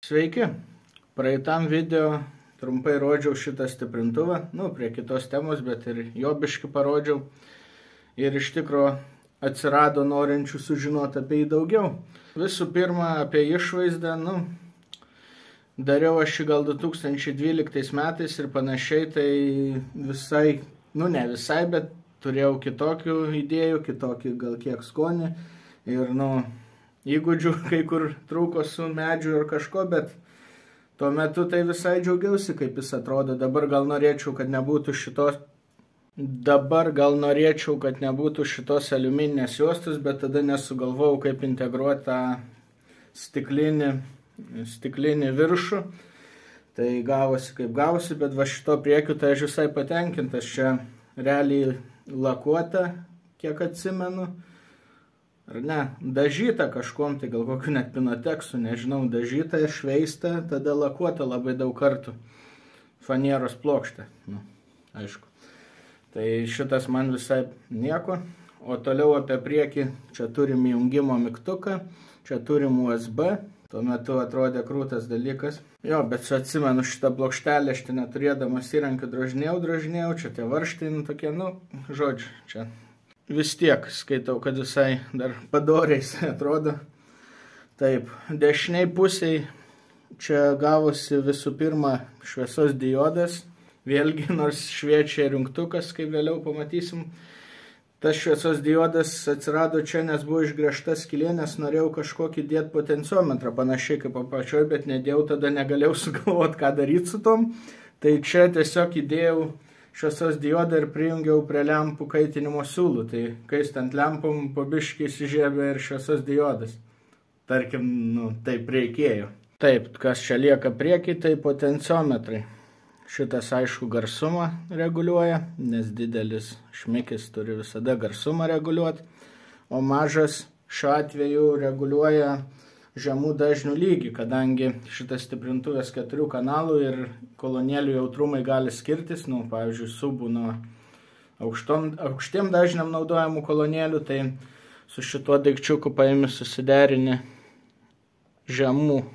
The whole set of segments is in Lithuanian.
Sveiki, praeitam video trumpai rodžiau šitą stiprintuvą, prie kitos temos, bet ir jo biškį parodžiau. Ir iš tikro atsirado norinčių sužinoti apie jį daugiau. Visų pirma, apie išvaizdą, dariau aš jį gal 2012 metais ir panašiai, tai visai, ne visai, bet turėjau kitokių idėjų, kitokį gal kiek skonį. Ir, įgūdžių kai kur trūko su medžiu ir kažko, bet tuo metu tai visai džiaugiausi, kaip jis atrodo. Dabar gal norėčiau, kad nebūtų šitos aliumininės juostos, bet tada nesugalvojau, kaip integruoti tą stiklinį viršų. Tai gavosi kaip gavosi, bet va šito priekiu tai aš visai patenkintas. Čia realiai lakuota, kiek atsimenu. Ar ne, dažyta kažkom, tai gal kokiu net pinoteksu, nežinau, dažyta, šveista, tada lakuota labai daug kartų. Fanieros plokštė, aišku. Tai šitas man visai nieko. O toliau apie priekį, čia turim jungimo mygtuką, čia turim USB, tuo metu atrodė krūtas dalykas. Jo, bet atsimenu šitą plokštelę, aš neturėdamas įrankių drožinėjau, čia tie varžtai, tokie, žodžiu, čia. Vis tiek skaitau, kad visai dar padoriais atrodo. Taip, dešiniai pusiai čia gavosi visų pirma šviesos diodas. Vėlgi, nors šviečia jungtukas, kaip vėliau pamatysim. Tas šviesos diodas atsirado čia, nes buvo išgręžta skylė, nes norėjau kažkokį dėti potenciometrą, panašiai kaip apačioj, bet nedėjau, tada negalėjau sugalvoti, ką daryti su tom. Tai čia tiesiog įdėjau šviesos diodą ir prijungiau prie lempų kaitinimo siūlų. Tai kaistant lempom po biškį įsižiebė ir šviesos diodas. Tarkim, taip reikėjo. Taip, kas čia lieka priekį, tai potenciometrai. Šitas aišku garsumą reguliuoja, nes didelis šmikis turi visada garsumą reguliuoti, o mažas šiuo atveju reguliuoja žemų dažnių lygį, kadangi šitas stiprintuvės 4 kanalų ir kolonėlių jautrumai gali skirtis, pavyzdžiui, subų nuo aukštiem dažniam naudojamų kolonėlių, tai su šituo daikčiuku paimi susiderini žemų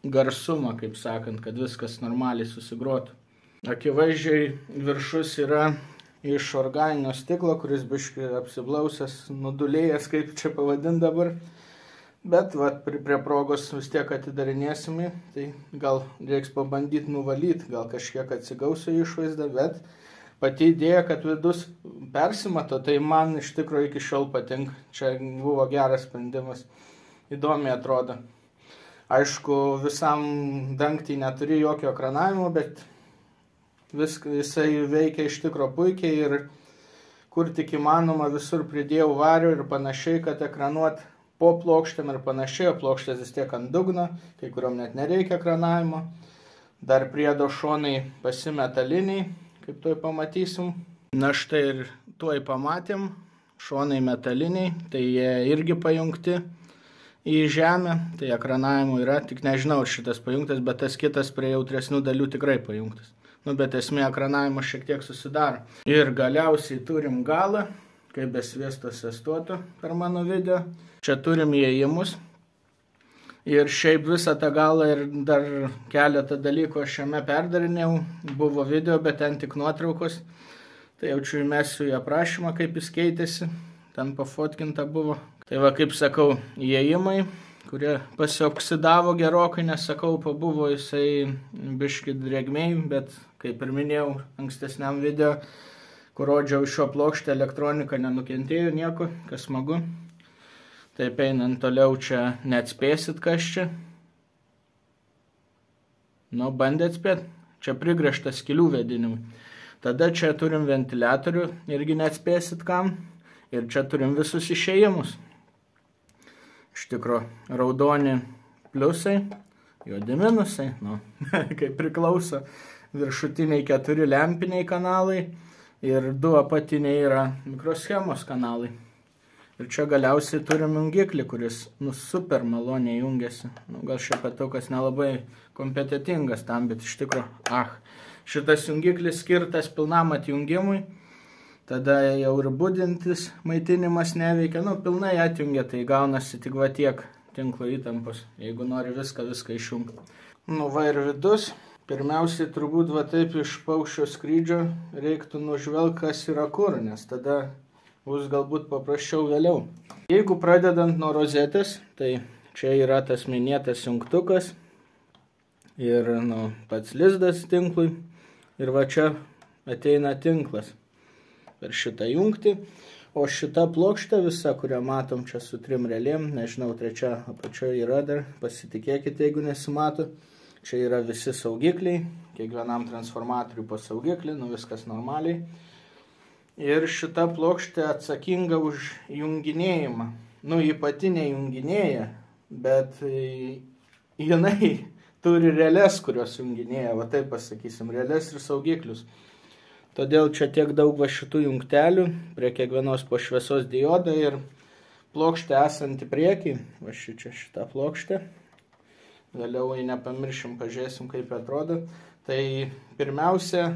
garsumą, kaip sakant, kad viskas normaliai susigrotų. Akivaizdžiai viršus yra iš organinio stiklo, kuris biškai apsiblausęs, nudulėjęs, kaip čia pavadint dabar. Bet prie progos vis tiek atidarinėsim, tai gal reiks pabandyti nuvalyti, gal kažkiek atsigausiu išvaizdą, bet pati idėja, kad vidus persimato, tai man iš tikrųjų iki šiol patinka. Čia buvo geras sprendimas, įdomiai atrodo. Aišku, visam dangtį neturi jokio ekranavimo, bet visai veikia iš tikro puikiai ir kur tik įmanoma visur pridėjau vario ir panašiai, kad ekranuot po plokštėm ir panašiai, o plokštės vis tiek ant dugno, kai kuriuom net nereikia ekranavimo. Dar priedo šonai pasimetaliniai, kaip tuoj pamatysim. Na štai ir tuoj pamatėm, šonai metaliniai, tai jie irgi pajungti į žemę, tai ekranavimo yra, tik nežinau, ar šitas pajungtas, bet tas kitas prie jautresnių dalių tikrai pajungtas. Bet esmė ekranavimo šiek tiek susidaro. Ir galiausiai turim galą, kaip be sviesto sestuoto per mano video. Čia turim įėjimus. Ir šiaip visą tą galą ir dar keletą dalykų aš šiame perdarinėjau. Buvo video, bet ten tik nuotraukos. Tai jaučiu įmesiu į aprašymą, kaip jis keitėsi. Ten pafotkinta buvo. Tai va, kaip sakau, įėjimai, kurie pasioksidavo gerokai, nes sakau, pabuvo jisai biški drėgmei, bet kaip ir minėjau ankstesniam video, kur rodžiau šio plokštę, elektronika nenukentėjo nieko, kas smagu. Taip einant toliau čia neatspėsit, kas čia. Bandė atspėti. Čia prigręžtas skylių vedinimui. Tada čia turim ventiliatorių, irgi neatspėsit kam. Ir čia turim visus išėjimus. Iš tikro, raudoni pliusai, juodi minusai, kaip priklauso. Viršutiniai 4 lempiniai kanalai ir 2 apatiniai yra mikroschemos kanalai. Ir čia galiausiai turim jungiklį, kuris super maloniai jungiasi. Gal šepetukas nelabai kompetitingas tam, bet iš tikro, šitas jungiklis skirtas pilnam atjungimui. Tada jau ir budintis maitinimas neveikia, pilnai atjungia, tai gaunasi tik va tiek tinklo įtampos, jeigu nori viską išjungti. Nu va ir vidus. Pirmiausiai turbūt va taip iš paukščio skrydžio reiktų nužvelgti, kas yra kur, nes tada bus galbūt paprasčiau vėliau. Jeigu pradedant nuo rozetės, tai čia yra tas minėtas jungtukas ir pats lizdas tinklui. Ir va čia ateina tinklas per šitą jungtį. O šita plokštė visa, kurią matom čia su 3 relėm, nežinau, 3 apačioje yra dar, pasitikėkite, jeigu nesimato. Čia yra visi saugikliai, kiekvienam transformatoriui po saugiklį, viskas normaliai. Ir šita plokštė atsakinga už junginėjimą. Ji pati nejunginėja, bet jinai turi relės, kurios junginėja, va taip pasakysim, relės ir saugiklius. Todėl čia tiek daug va šitų jungtelių, prie kiekvienos po šviesos diodą ir plokštė esanti priekį, va šitą plokštę. Vėliau, jei nepamiršim, pažiūrėsim, kaip atrodo. Tai pirmiausia,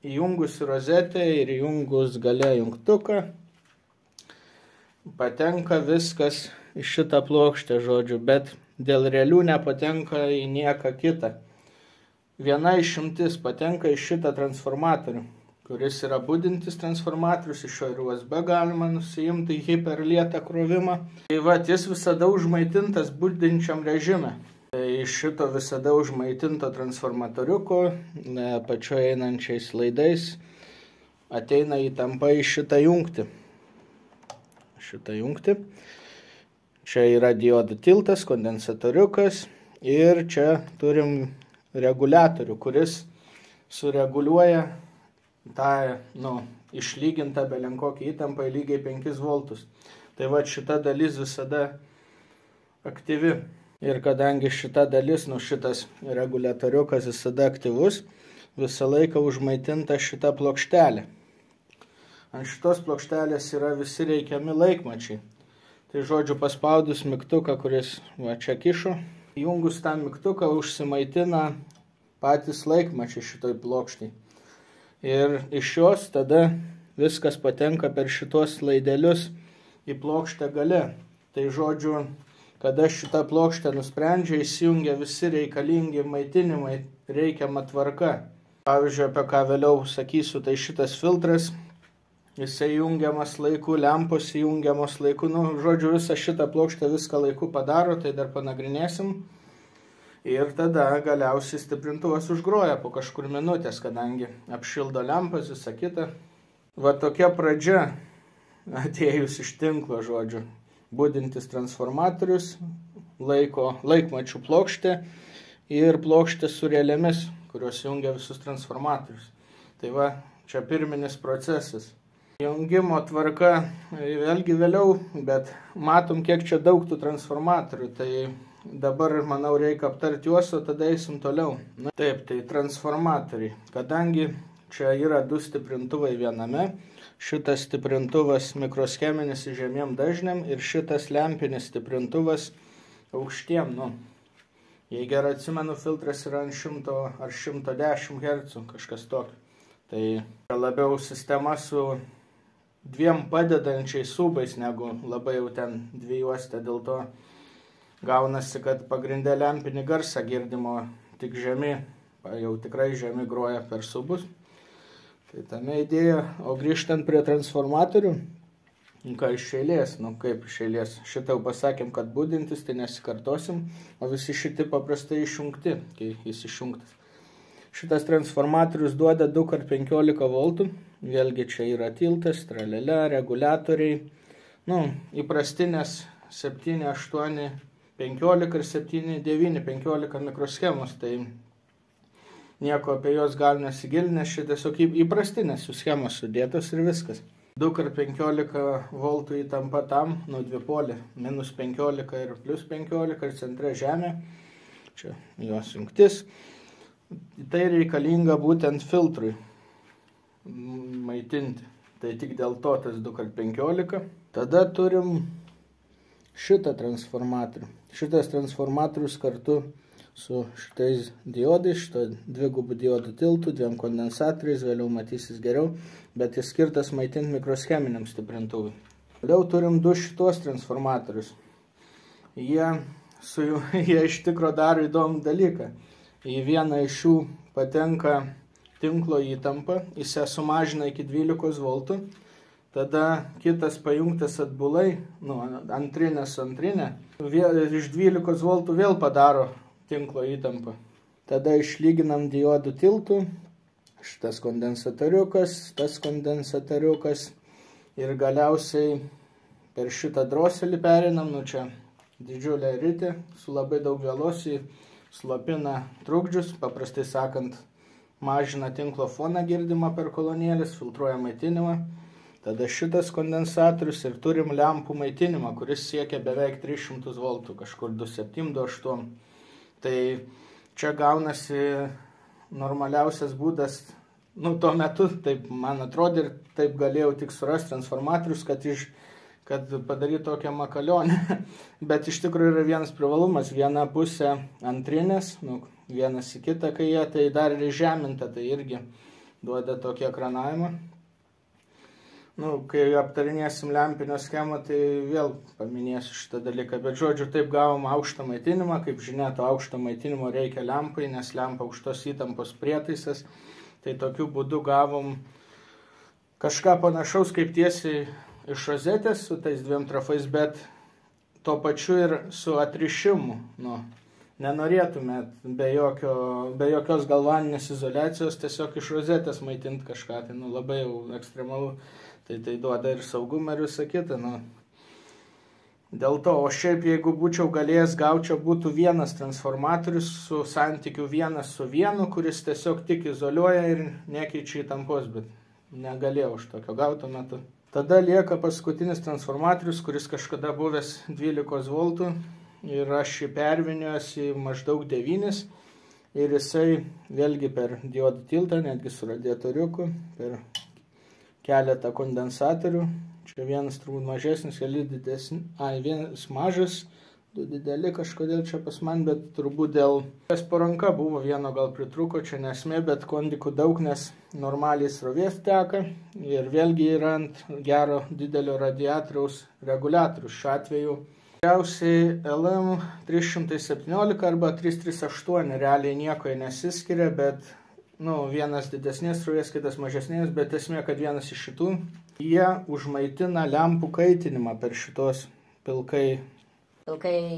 įjungus rozetę ir įjungus gale jungtuką, patenka viskas į šitą plokštę, žodžiu, bet dėl realių nepatenka į nieką kitą. Viena išimtis patenka į šitą transformatorių, kuris yra budintis transformatorius, iš jo ir USB galima nusiimti į hiperlietą krovimą. Tai va, jis visada užmaitintas budinčiam režime. Iš šito visada užmaitinto transformatoriuko, pačioje einančiais laidais, ateina įtampa į šitą jungtį. Čia yra diodų tiltas, kondensatoriukas ir čia turim reguliatorių, kuris sureguliuoja tą išlygintą belenkokį įtampą į lygiai 5 voltus. Tai va šita dalis visada aktyvi. Ir kadangi šita dalis, šitas reguliatoriukas visada aktyvus, visą laiką užmaitinta šita plokštelė. Ant šitos plokštelės yra visi reikiami laikmačiai. Tai žodžiu, paspaudus mygtuką, kuris va čia kišo, įjungus tą mygtuką užsimaitina patys laikmačiai šitoj plokštėj. Ir iš jos tada viskas patenka per šitos laidelius į plokštę gale. Tai žodžiu, kada šita plokštė nusprendžia, įsijungia visi reikalingi maitinimai reikiama tvarka. Pavyzdžiui, apie ką vėliau sakysiu, tai šitas filtras, jisai jungiamas laiku, lempos įjungiamos laiku. Žodžiu, visą šitą plokštę viską laiku padaro, tai dar panagrinėsim. Ir tada galiausiai stiprintuvas užgroja po kažkur minutės, kadangi apšildo lempas, visą kitą. Va tokia pradžia atėjus iš tinklo, žodžiu. Budintis transformatorius, laikmačių plokštė ir plokštė su relėmis, kurios jungia visus transformatorius. Tai va, čia pirminis procesas. Jungimo tvarka vėlgi vėliau, bet matom, kiek čia daug tų transformatorių. Tai dabar, manau, reikia aptarti juos, o tada eisim toliau. Taip, tai transformatoriai. Kadangi čia yra 2 stiprintuvai viename, šitas stiprintuvas mikroscheminis žemiem dažniam ir šitas lempinis stiprintuvas aukštiem. Jei gerai atsimenu, filtras yra ant 100 ar 110 Hz, kažkas tokio. Tai labiau sistema su 2 padedančiais subais, negu labai jau ten 2 juostė. Dėl to gaunasi, kad pagrindė lempinį garsą girdimo tik žemi, jau tikrai žemi groja per subus. Tai tame idėja, o grįžtant prie transformatorių, ką iš eilės, kaip iš eilės, šitą jau pasakėm, kad budintis, tai nesikartosim, o visi šiti paprastai išjungti, kai jis išjungtas. Šitas transformatorius duoda 2x15 voltų, vėlgi čia yra tiltas, tralelė, reguliatoriai, įprastinės 7, 8, 15 ir 7, 9, 15 mikroschemos, tai nieko apie jos gal nesigilinęs, čia tiesiog įprastinės jų schemos sudėtos ir viskas. 2x15 voltų įtampa tam, dvipolė, -15 ir +15 ir centre žemė, čia jos jungtis. Tai reikalinga būtent filtrui maitinti, tai tik dėl to tas 2x15. Tada turim šitą transformatorių. Šitas transformatorius kartu su šitais diodais, šito 2 diodų tiltų, 2 kondensatoriais, vėliau matysis geriau, bet jis skirtas maitinti mikroscheminiam stiprintuvui. Toliau turim 2 šitos transformatorius. Jie jie iš tikro daro įdomų dalyką. Į vieną iš jų patenka tinklo įtampa, jis ją sumažina iki 12 voltų, tada kitas pajungtas atbulai, antrinė su antrinė, iš 12 voltų vėl padaro tinklo įtampą. Tada išlyginam diodų tiltų, šitas kondensatoriukas, tas kondensatoriukas ir galiausiai per šitą droselį pereinam, čia didžiulė ritė su labai daug vėlos, jį slopina trukdžius, paprastai sakant, mažina tinklo foną girdimą per kolonėlės, filtruoja maitinimą. Tada šitas kondensatorius ir turim lempų maitinimą, kuris siekia beveik 300 voltų, kažkur 2,7-2,8. Tai čia gaunasi normaliausias būdas, tuo metu, taip man atrodė ir taip galėjau tik surasti transformatorius, kad padarytų tokią makalionę. Bet iš tikrųjų yra vienas privalumas, viena pusė antrinės, vienas į kitą, kai jie tai dar ir žeminta, tai irgi duoda tokį ekranavimą. Kai aptarinėsim lempinio schemą, tai vėl paminėsiu šitą dalyką, bet žodžiu, taip gavom aukštą maitinimą, kaip žinia, to aukšto maitinimo reikia lempai, nes lempa aukštos įtampos prietaisas, tai tokiu būdu gavom kažką panašaus kaip tiesiai iš rozetės su tais 2 trafais, bet tuo pačiu ir su atrišimu. Nenorėtume be jokios galvaninės izoliacijos tiesiog iš rozetės maitinti kažką, tai labai jau ekstremalu, tai duoda ir saugumą ir visą kitą. Dėl to, o šiaip jeigu būčiau galėjęs gaučiau, būtų vienas transformatorius su santykiu 1:1, kuris tiesiog tik izoliuoja ir nekeičia įtampos, bet negalėjau už tokio gauto metu. Tada lieka paskutinis transformatorius, kuris kažkada buvęs 12 voltų ir aš jį perviniojęs į maždaug 9 ir jisai vėlgi per diodų tiltą, netgi su radiatoriuku, per keletą kondensatorių. Čia vienas turbūt mažesnis, keli didesni, vienas mažas, 2 dideli kažkodėl čia pas man, bet turbūt dėl kas po ranka buvo, vieno gal pritruko, čia nesmė, bet kondikų daug, nes normaliai srovės teka ir vėlgi yra ant gero didelio radiatoriaus reguliatorius. Šiuo atveju geriausiai LM317 arba 338 realiai nieko nesiskiria, bet vienas didesnės srovės, kitas mažesnės, bet esmė, kad vienas iš šitų, jie užmaitina lempų kaitinimą per šitos pilkai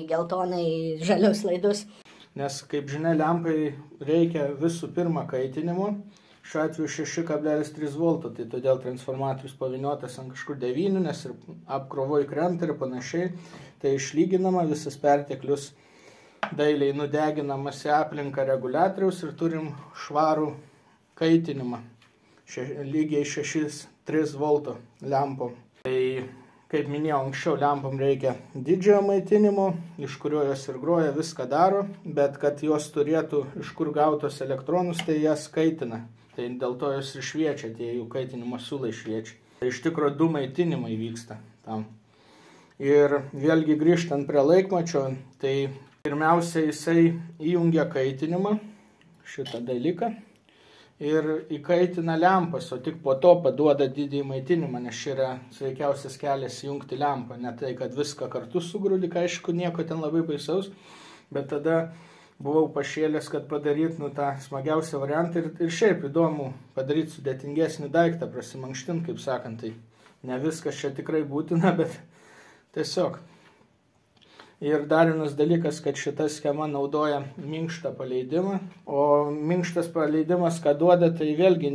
geltonai žalius laidus. Nes, kaip žinia, lempai reikia visų pirma kaitinimo, šiuo atveju 6,3 voltų, tai todėl transformatorius paviniotas ant kažkur 9, nes ir apkrovoj krenta ir panašiai, tai išlyginama visas perteklius dailiai nudeginamas į aplinką reguliatoriaus ir turim švarų kaitinimą, lygiai 6,3 voltų lempom. Tai kaip minėjau, anksčiau lempom reikia didžiojo maitinimo, iš kurio jos ir groja, viską daro, bet kad jos turėtų iš kur gautos elektronus, tai jas kaitina. Tai dėl to jos ir šviečia, tie jų kaitinimo siūlai šviečia. Tai iš tikro 2 maitinimai vyksta tam. Ir vėlgi grįžtant prie laikmačio, tai pirmiausia jisai įjungia kaitinimą, šitą dalyką, ir įkaitina lempas, o tik po to paduoda didįjį maitinimą, nes čia yra sveikiausias kelias įjungti lempą. Ne tai, kad viską kartu sugrūdi, aišku, nieko ten labai baisaus, bet tada buvau pašėlęs, kad padaryt tą smagiausią variantą ir šiaip įdomu padaryti sudėtingesnį daiktą, prasimankštinti, kaip sakant, tai ne viskas čia tikrai būtina, bet tiesiog. Ir dar vienas dalykas, kad šita schema naudoja minkštą paleidimą, o minkštas paleidimas, ką duoda, tai vėlgi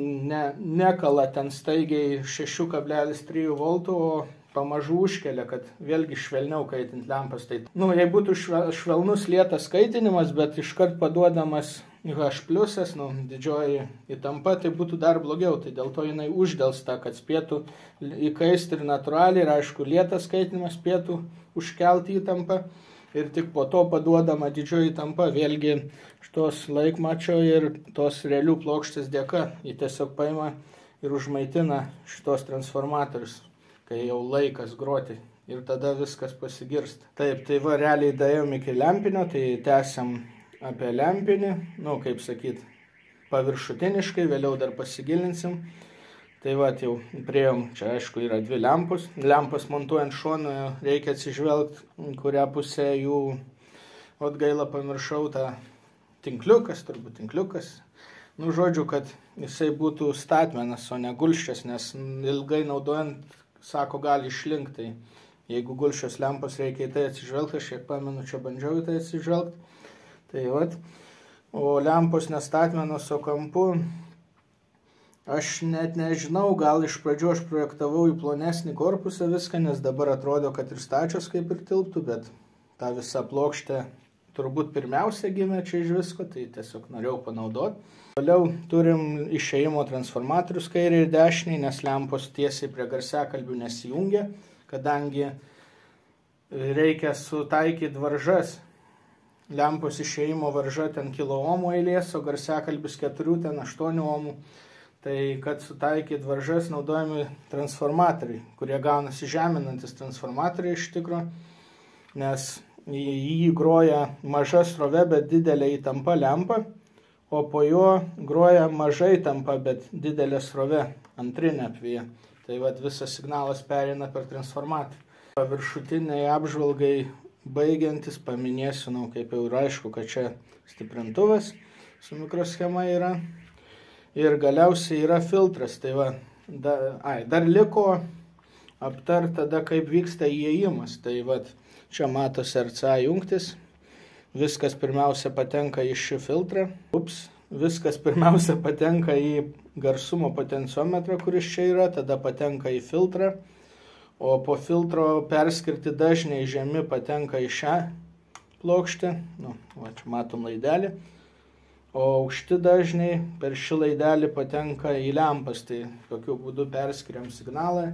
nekala ten staigiai 6,3 voltų, o pamažu užkelia, kad vėlgi švelniau kaitint lempas. Tai, jei būtų švelnus lėtas kaitinimas, bet iškart paduodamas H+, didžioji įtampa, tai būtų dar blogiau. Tai dėl to jinai uždelsta, kad spėtų įkaisti ir natūraliai, ir aišku, lėtas kaitinimas spėtų užkelti įtampą. Ir tik po to paduodama didžioji įtampa, vėlgi šitos laikmačio ir tos realių plokštės dėka, jį tiesiog paima ir užmaitina šitos transformatorius, kai jau laikas groti. Ir tada viskas pasigirsta. Taip, tai va, realiai daėjom iki lempinio, tai tęsiam apie lempinį, kaip sakyt, paviršutiniškai, vėliau dar pasigilinsim. Tai va, jau priejom, čia aišku yra 2 lempos. Lempas montuojant šoną reikia atsižvelgti, kurią pusę jų o gaila pamiršau tą tinkliukas. Nu, žodžiu, kad jisai būtų statmenas, o ne gulščias, nes ilgai naudojant, sako, gali išlinkti. Tai jeigu gulščios lempos reikia į tai atsižvelgti, aš kiek pamenu, čia bandžiau į tai atsižvelgti. Tai vat. O lempos nestatmenos, o kampu, aš net nežinau, gal iš pradžių aš projektavau į plonesnį korpusą viską, nes dabar atrodo, kad ir stačios kaip ir tilptų, bet ta visa plokštė turbūt pirmiausia gimė čia iš visko, tai tiesiog norėjau panaudoti. Toliau turim išėjimo transformatorius kairiai ir dešiniai, nes lempos tiesiai prie garsiakalbių nesijungia, kadangi reikia sutaikyti varžas. Lempos išėjimo varža ten kilo ohmų eilės, o garsiakalbis 4, ten 8 ohmų. Tai kad sutaikyti varžas naudojami transformatoriai, kurie gaunasi žeminantis transformatoriai iš tikro, nes į jį groja maža srovė, bet didelė įtampa lempa, o po jo groja mažai įtampa, bet didelė srovė antrinė apvyje. Tai vat visas signalas pereina per transformatorių. Viršutiniai apžvalgai baigiantis paminėsiu, kaip jau ir aišku, kad čia stiprintuvas su mikroschema yra. Ir galiausiai yra filtras. Tai va, dar liko aptart tada, kaip vyksta įėjimas. Tai va, čia matosi RCA jungtis. Viskas pirmiausia patenka į šį filtrą. Viskas pirmiausia patenka į garsumo potenciometrą, kuris čia yra, tada patenka į filtrą. O po filtro perskirti dažniai žemi patenka į šią plokštę. Va, čia matom laidelį. O aukšti dažniai per šį laidelį patenka į lempas, tai tokiu būdu perskiriam signalą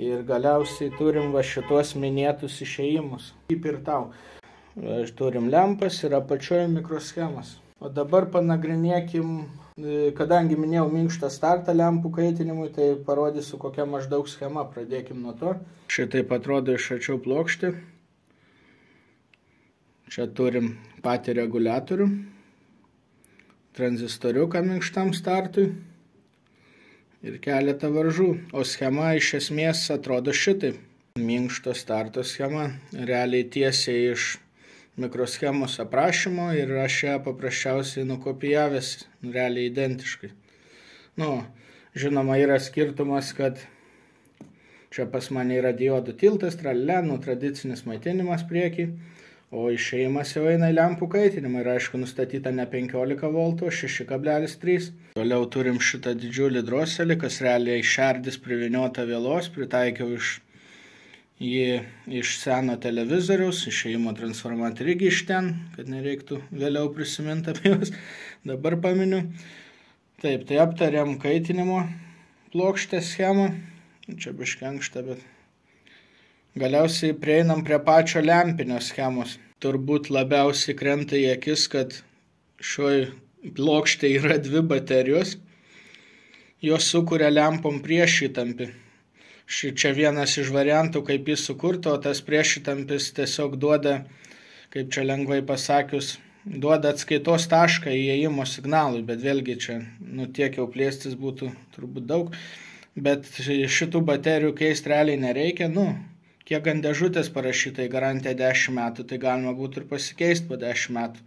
ir galiausiai turim va šitos minėtus išėjimus. Kaip ir tau. Turim lempas ir apačioje mikroschemas. O dabar panagrinėkim, kadangi minėjau minkštą startą lempų kaitinimui, tai parodysiu kokia maždaug schema. Pradėkim nuo to. Šitaip atrodo iš arčiau plokštė. Čia turim patį reguliatorių. Tranzistoriuką minkštam startui ir keletą varžų, o schema iš esmės atrodo šitaip. Minkšto starto schema, realiai tiesiai iš mikroschemos aprašymo ir aš ją paprasčiausiai nukopijavęs, realiai identiškai. Žinoma, yra skirtumas, kad čia pas mane yra diodų tiltas, tradicinis maitinimas priekį, o išėjimas jau eina į lempų kaitinimą ir aišku nustatyta ne 15 V, o 6,3. Toliau turim šitą didžiulį droselį, kas realiai šerdis priviniota vėlos, pritaikiau jį iš seno televizoriaus, išėjimo transformatorių irgi iš ten, kad nereiktų vėliau prisiminti apie juos, dabar paminiu. Taip, tai aptariam kaitinimo plokštę schemą, čia biškį ankšta, bet galiausiai prieinam prie pačio lempinio schemos. Turbūt labiausiai krenta į akis, kad šioj plokštė yra 2 baterijos. Jos sukuria lempom priešįtampį. Čia vienas iš variantų, kaip jis sukurto, o tas priešįtampis tiesiog duoda, kaip čia lengvai pasakius, duoda atskaitos tašką įėjimo signalui, bet vėlgi čia, tiek jau plėstis būtų turbūt daug, bet šitų baterijų keisti realiai nereikia, kiek ant dėžutės parašyta į garantiją 10 metų, tai galima būtų ir pasikeisti po 10 metų.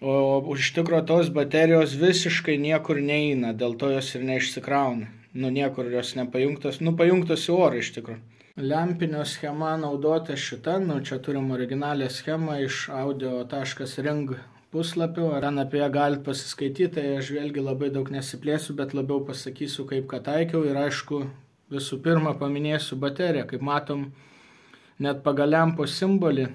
O iš tikro tos baterijos visiškai niekur neina, dėl to jos ir neišsikrauna. Niekur jos nepajungtos, pajungtos į orą iš tikro. Lempinio schema naudota šita, čia turim originalią schemą iš audio.ring puslapio, ten apie ją galite pasiskaityti, tai aš vėlgi labai daug nesiplėsiu, bet labiau pasakysiu, kaip ką taikiau ir aišku, visų pirma paminėsiu bateriją, kaip matom, net pagal lempos simbolį,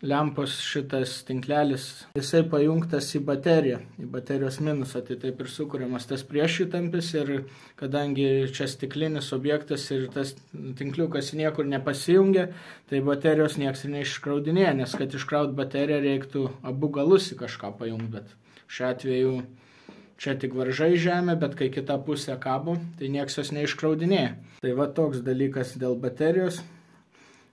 lempos šitas tinklelis, jisai pajungtas į bateriją, į baterijos minusą, tai taip ir sukuriamas tas priešįtampis ir kadangi čia stiklinis objektas ir tas tinkliukas niekur nepasijungia, tai baterijos nieks ir neiškraudinėja, nes kad iškraut bateriją reiktų abu galus į kažką pajungti, bet šiuo atveju čia tik varža į žemę, bet kai kita pusė kabo, tai nieks jos neiškraudinėja. Tai va toks dalykas dėl baterijos.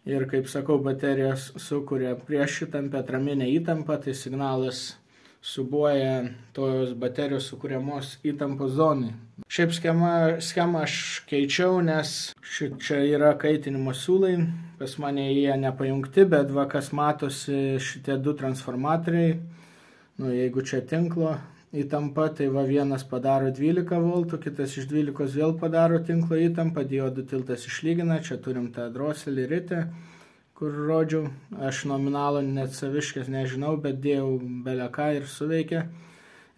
Ir kaip sakau, baterijos sukuria priešįtampę, atraminę įtampą, tai signalas subuoja tos baterijos sukūriamos įtampos zonai. Šiaip schemą aš keičiau, nes čia yra kaitinimo siūlai, pas mane jie nepajungti, bet va kas matosi šitie du transformatoriai, jeigu čia tinklo įtampa, tai va vienas padaro 12 voltų, kitas iš 12 vėl padaro tinklo įtampą, diodų tiltas išlygina, čia turim tą droselį ritę, kur rodžiau, aš nominalo net saviškės nežinau, bet dėjau beleką ir suveikė.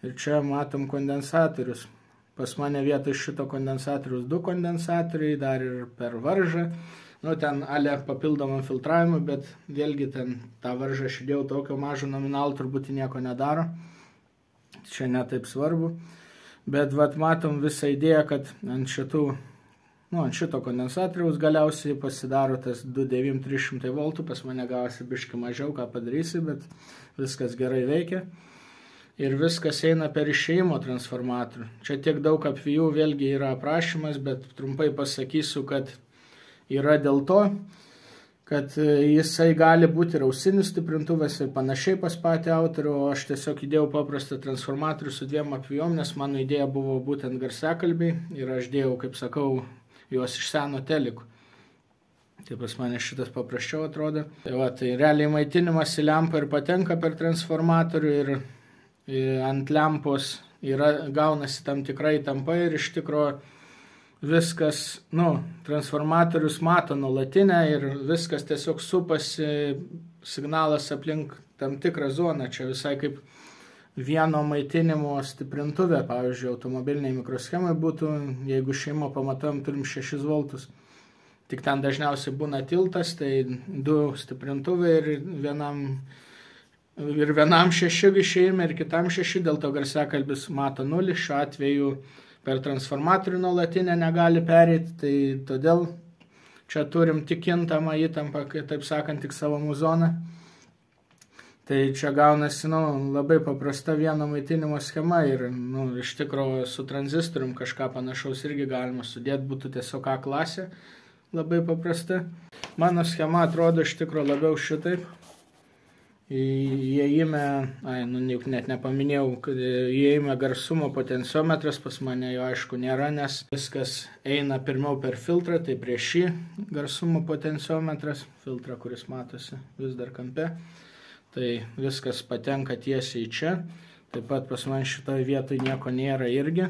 Ir čia matom kondensatorius. Pas mane vietoj šito kondensatorius 2 kondensatoriai, dar ir per varžą. Ten ale papildomam filtravimui, bet vėlgi ten tą varžą aš įdėjau tokio mažo nominalo, turbūt nieko nedaro. Čia netaip svarbu. Bet vat matom visą idėją, kad ant šito kondensatoriaus galiausiai pasidaro tas 29300 voltų, pas mane gavosi biški mažiau, ką padarysi, bet viskas gerai veikia. Ir viskas eina per išėjimo transformatorių. Čia tiek daug apvijų vėlgi yra aprašymas, bet trumpai pasakysiu, kad yra dėl to, kad jisai gali būti ir ausinis stiprintuvas ir panašiai pas patį autorių, o aš tiesiog įdėjau paprastą transformatorių su 2 apvijom, nes mano idėja buvo būtent garsiakalbiai ir aš dėjau, kaip sakau, juos iš seno telikų. Tai pas mane šitas paprasčiau atrodo. Tai realiai maitinimas į lempą ir patenka per transformatorių ir ant lempos gaunasi tam tikra įtampa ir iš tikro viskas, transformatorius mato nuolatinę ir viskas tiesiog supasi signalas aplink tam tikrą zoną. Čia visai kaip vieno maitinimo stiprintuvė, pavyzdžiui, automobiliniai mikroschemai būtų, jeigu šeimo pamatuojam, turim 6 voltus. Tik ten dažniausiai būna tiltas, tai 2 stiprintuvai ir vienam 6 išėjime ir kitam 6, dėl to garsiakalbis mato 0, šiuo atveju per transformatorių nuolatinę negali pereiti, tai todėl čia turim tik kintamą įtampą, taip sakant, tik savo muzoną. Tai čia gaunasi labai paprasta vieno maitinimo schema ir iš tikrųjų su tranzistorium kažką panašaus irgi galima sudėti, būtų tiesiog A klasė, labai paprasta. Mano schema atrodo iš tikrųjų labiau šitaip. Įėjime, net nepaminėjau, kad įėjime garsumo potenciometras pas mane jo aišku nėra, nes viskas eina pirmiau per filtrą, tai prieš šį garsumo potenciometras, filtrą, kuris matosi vis dar kampe. Tai viskas patenka tiesiai čia. Taip pat pas man šitoje vietoje nieko nėra irgi,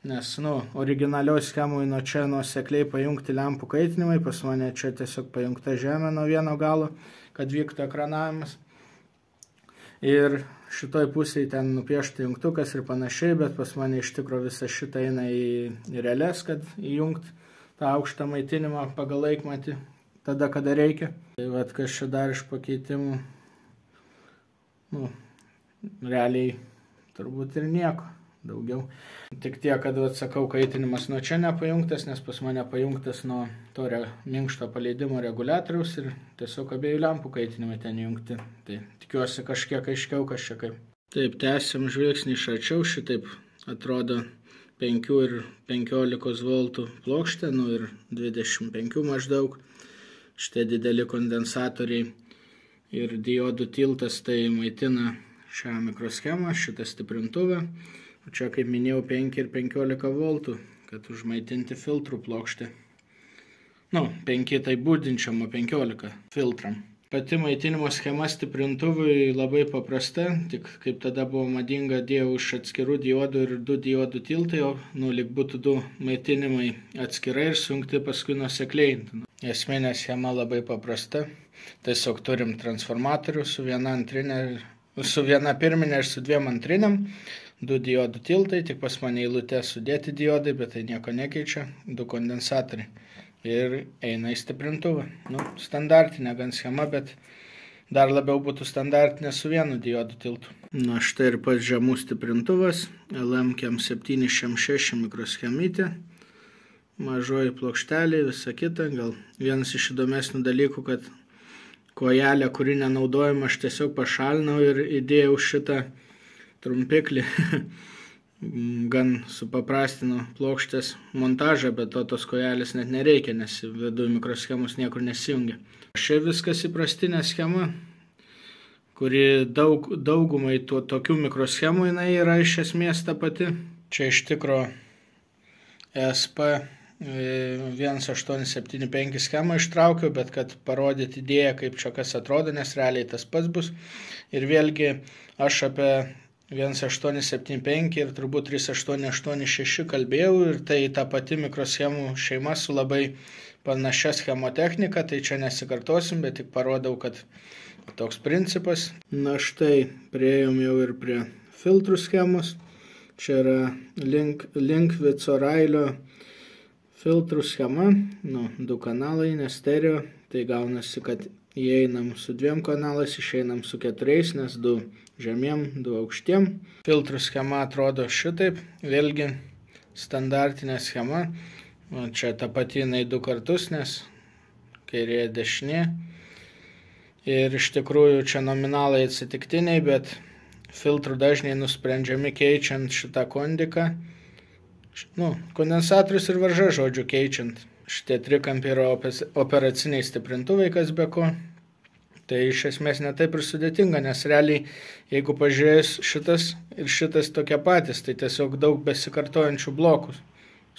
nes originalioj schemui nuo čia nuosekliai pajungti lempų kaitinimai, pas mane čia tiesiog pajungta žemė nuo vieno galo, kad vyktų ekranavimas. Ir šitoj pusėje ten nupiešta jungtukas ir panašiai, bet pas mane iš tikro visa šitą eina į relės, kad įjungti tą aukštą maitinimą pagal laikmatį, tada kada reikia. Tai vat kas čia dar iš pakeitimų. Realiai turbūt ir nieko daugiau. Tik tiek, kad sakau, kaitinimas nuo čia nepajungtas, nes pas mane pajungtas nuo to minkšto paleidimo reguliatoriaus ir tiesiog abiejų lempų kaitinimai ten jungti. Tai tikiuosi kažkiek aiškiau, kas čia kaip. Taip, tęsiam žvilgsnį iš arčiau, šitaip atrodo 5 ir 15 voltų plokštė, ir 25 maždaug. Šitie dideli kondensatoriai ir diodų tiltas tai maitina šią mikroschemą, šitą stiprintuvę. O čia, kaip minėjau, 5 ir 15 voltų, kad užmaitinti filtrų plokštę. 5 tai būdinčiam, o 15 filtram. Pati maitinimo schema stiprintuvui labai paprasta, tik kaip tada buvo madinga, dėjau iš atskirų diodų ir 2 diodų tiltai, o lyg būtų 2 maitinimai atskirai ir sujungti paskui nuosekliai. Esminė schema labai paprasta. Tiesiog turim transformatorių su viena pirminė ir su 2 antriniam, 2 diodų tiltai, tik pas mane eilutė sudėti diodai, bet tai nieko nekeičia, 2 kondensatoriai. Ir eina į stiprintuvą. Standartinė gan schema, bet dar labiau būtų standartinė su 1 diodų tiltu. Štai ir pats žemų stiprintuvas, LM706 mikroschemytė. Mažoji plokštelė, visa kita. Gal vienas iš įdomesnių dalykų, kad kojelę, kuri nenaudojama, aš tiesiog pašalinau ir įdėjau šitą trumpiklį. Gan supaprastino plokštės montažą, bet tos kojelės net nereikia, nes viduje mikroschemos niekur nesijungia. Šiaip viskas įprastinė schema, kuri daugumai tokių mikroschemų jinai yra iš esmės ta pati. Čia iš tikro ESP 1875 schemą ištraukiau, bet kad parodyti idėją, kaip čia kas atrodo, nes realiai tas pats bus. Ir vėlgi aš apie 1875 ir turbūt 3886 kalbėjau, ir tai ta pati mikroschemų šeima su labai panašia schemotechnika, tai čia nesikartosim, bet tik parodau, kad toks principas. Na štai, priėjom jau ir prie filtrų schemos. Čia yra Linkvico Railio filtrų schema, 2 kanalai, ne stereo, tai gaunasi, kad įeinam su 2 kanalais, išeinam su 4, nes 2 žemiem, 2 aukštiem. Filtrų schema atrodo šitaip, vėlgi standartinė schema, čia ta pati jinai 2 kartus, nes kairė dešinė. Ir iš tikrųjų čia nominalai atsitiktiniai, bet filtrų dažniai nusprendžiami keičiant šitą kondiką. Kondensatorius ir varža, žodžiu, keičiant. Šitie trikampiai yra operaciniai stiprintuvai, kas be ko. Tai iš esmės netaip ir sudėtinga, nes realiai, jeigu pažiūrėjus šitas ir šitas tokie patys, tai tiesiog daug besikartojančių blokų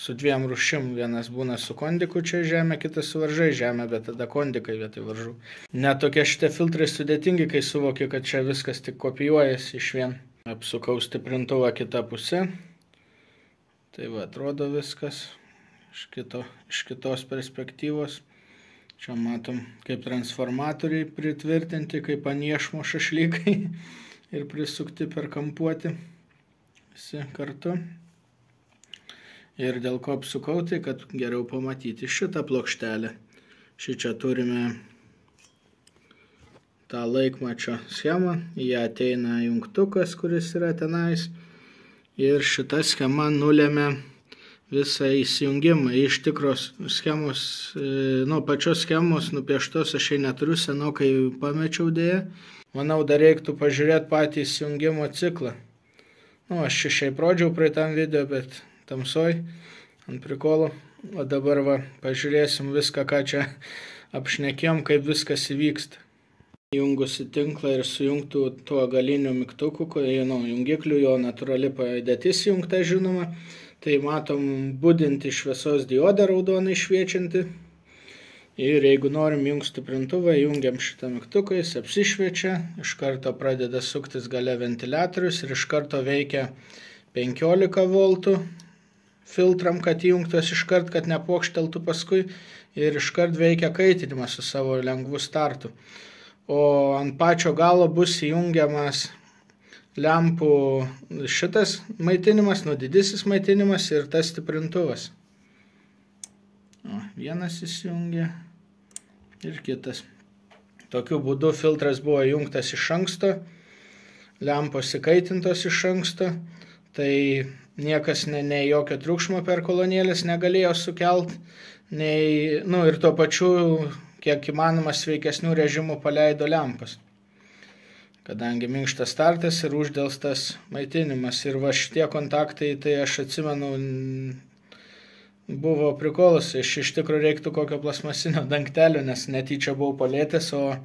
su 2 rūšim. Vienas būna su kondiku čia žemė, kitas su varžai žemė, bet tada kondikai vietoj varžų. Net tokie šitie filtrai sudėtingi, kai suvoki, kad čia viskas tik kopijuojasi iš vien. Apsukau stiprintuvą kitą pusę. Tai va, atrodo viskas iš kitos perspektyvos. Čia matom, kaip transformatoriai pritvirtinti, kaip ant iešmo šašlykai ir prisukti per kampuotį visi kartu. Ir dėl ko apsukau, tai kad geriau pamatyti šitą plokštelę. Šičia turime tą laikmačio schemą, į ją ateina jungtukas, kuris yra tenais. Ir šita schema nulėmė visą įsijungimą. Iš tikros schemos, pačios schemos nupieštos aš neturiu, senokai pamečiau dėję. Manau, dar reiktų pažiūrėti patį įsijungimo ciklą. Aš šiaip rodžiau praeitam video, bet tamsoj ant prikolo. O dabar va, pažiūrėsim viską, ką čia apšnekėjom, kaip viskas įvyksta. Jungusi tinklą ir sujungtų tuo galiniu mygtuku, jungikliu, jo natūrali padėtis jungta, žinoma. Tai matom budinti šviesos diodą raudonai šviečianti. Ir jeigu norim jungti stiprintuvą, jungiam šitą mygtuką, jis apsišviečia, iš karto pradeda suktis gale ventiliatorius ir iš karto veikia 15 voltų filtram, kad įjungtos iš karto, kad nepokšteltų paskui, ir iš karto veikia kaitinimas su savo lengvu startu. O ant pačio galo bus įjungiamas lempų šitas maitinimas, didysis maitinimas ir tas stiprintuvas. Vienas įsijungia ir kitas. Tokiu būdu filtras buvo įjungtas iš anksto, lempos įkaitintos iš anksto, tai niekas nei jokio triukšmo per kolonėlės negalėjo sukelt, ir tuo pačiu, kiek įmanoma sveikesnių režimų paleido lempas. Kadangi minkštas startas ir uždelstas maitinimas. Ir va šitie kontaktai, tai aš atsimenu, buvo prikolas. Iš tikrųjų reiktų kokio plasmasinio dangtelio, nes netyčia buvau palėtęs, o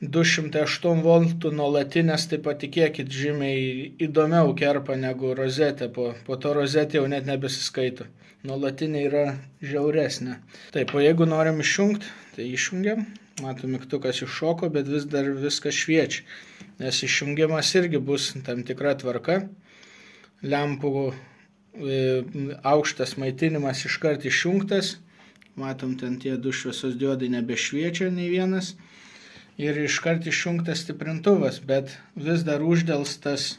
208 voltų nuolatinės, tai patikėkit, žymiai įdomiau kerpa negu rozetė. Po to rozetė jau net nebesiskaito. Nuolatinė yra žiauresnė. Taip, o jeigu norim išjungti, tai išjungiam. Matom, mygtukas iššoko, bet vis dar viskas šviečia. Nes išjungimas irgi bus tam tikra tvarka. Lempų aukštas maitinimas iškart išjungtas. Matom, ten tie 2 šviesos diodai nebešviečia nei vienas. Ir iškart išjungtas stiprintuvas, bet vis dar uždelstas,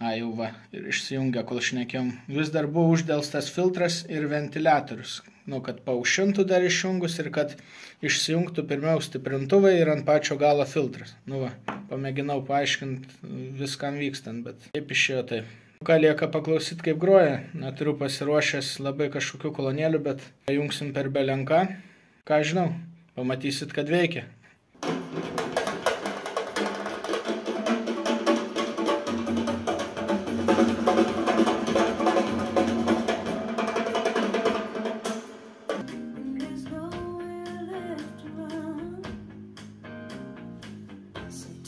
ir išsijungia, kol šnekėjom, vis dar buvo uždelstas filtras ir ventiliatorius, kad paaušintų dar išjungus ir kad išsijungtų pirmiau stiprintuvai ir ant pačio galo filtras. Pamėginau paaiškinti viskam vykstant, bet taip išėjo taip. Ką lieka paklausyti, kaip groja, neturiu pasiruošęs labai kažkokių kolonėlių, bet jungsim per belenką, ką žinau, pamatysit, kad veikia. See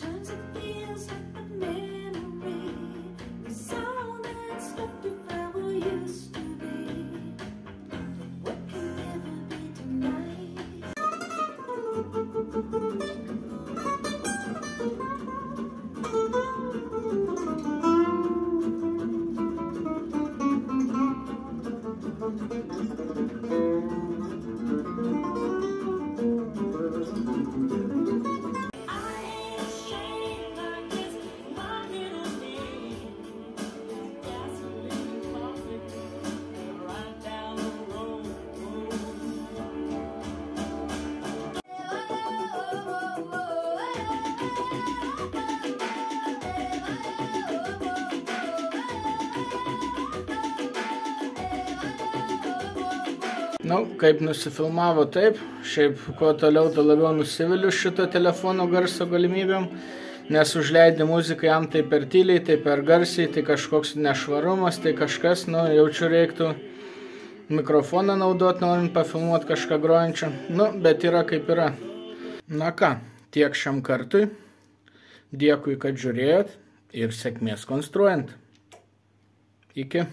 Kaip nusifilmavo taip, šiaip kuo toliau, to labiau nusiviliu šito telefono garso galimybėm, nes užleidi muziką jam tai per tyliai, tai per garsiai, tai kažkoks nešvarumas, tai kažkas, jaučiu reiktų mikrofoną naudot, norint pafilmuoti kažką grojančią, bet yra kaip yra. Na ką, tiek šiam kartui, dėkui, kad žiūrėjot ir sėkmės konstruojant. Iki.